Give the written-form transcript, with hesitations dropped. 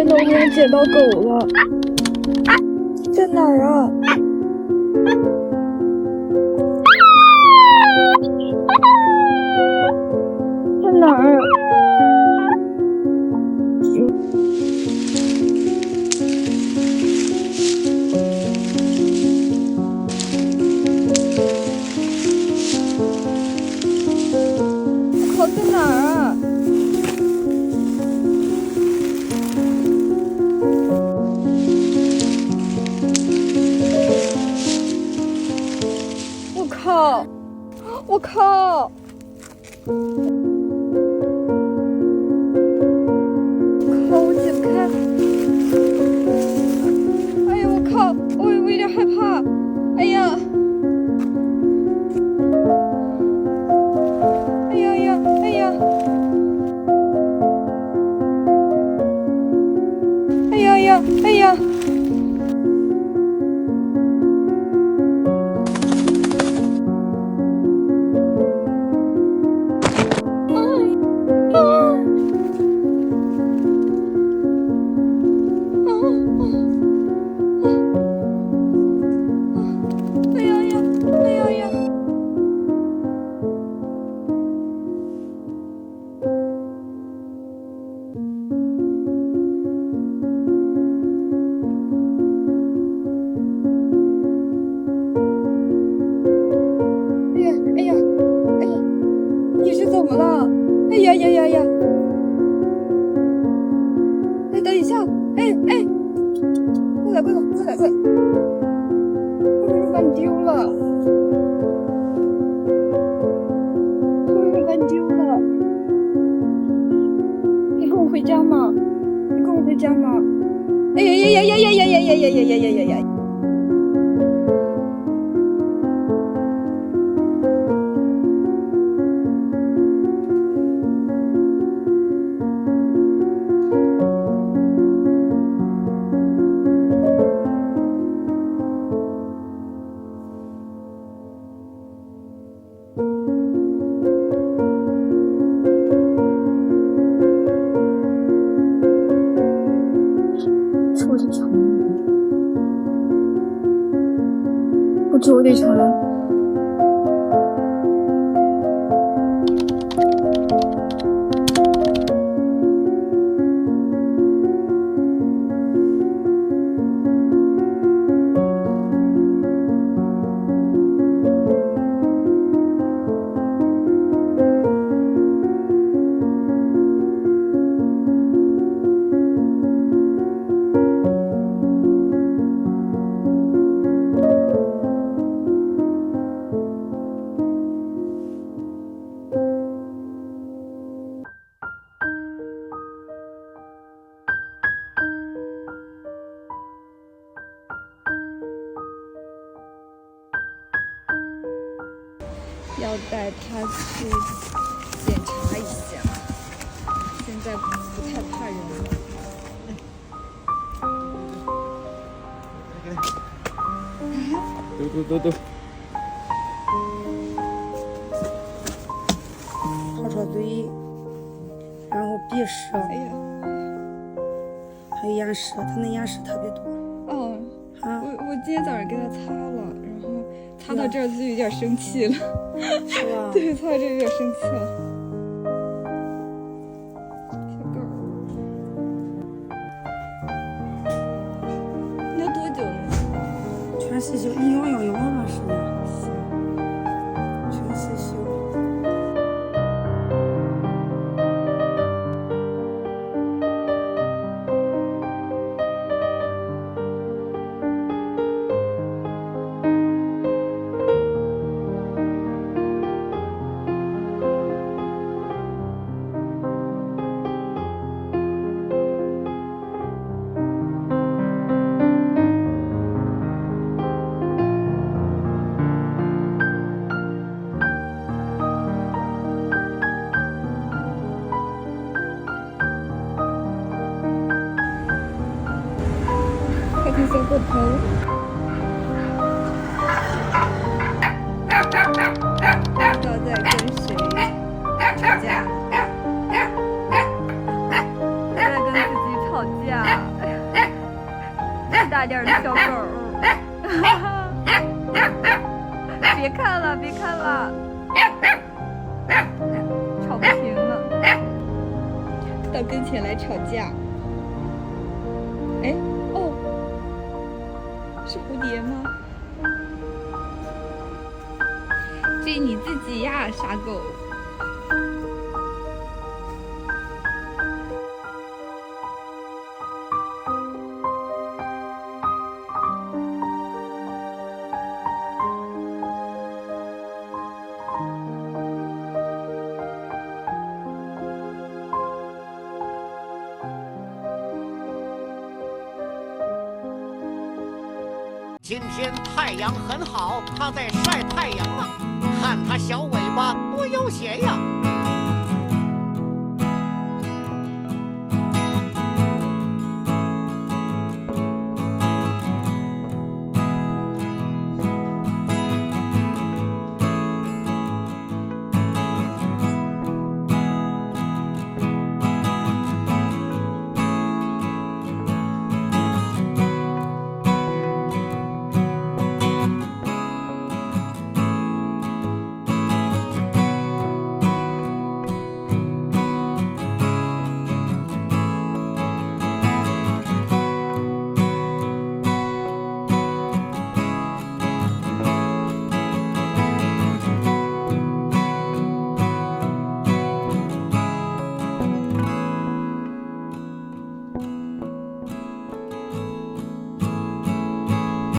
天呐，我竟然捡到狗了！在哪儿啊？在哪儿？我靠，在哪儿啊？我靠！我靠！我解不开！哎呀，我靠！我有点害怕！哎呀！哎呀呀！哎呀！哎呀呀！哎呀！你是怎么了？哎呀呀呀呀！哎，等一下！哎，快来！我把你丢了！我把你丢了！你跟我回家吗？哎呀！我得传。要带他去检查一下，现在不太怕人了。走。泡泡嘴，然后鼻屎，哎呀，还有眼屎，他那眼屎特别多。哦，啊，我今天早上给他擦了，然后擦到这儿他就有点生气了。是吧？对，擦到这儿有点生气了。小狗，你要多久呢？全洗修，你用吧，是的。行。全洗修。小狗头，不知道在跟谁吵架，在跟自己吵架。大点的小狗。别看了，别看了，吵不停了，到跟前来吵架。哎，哦，是蝴蝶吗？注意你自己呀，傻狗。今天太阳很好，它在晒太阳呢。看它小尾巴多悠闲呀！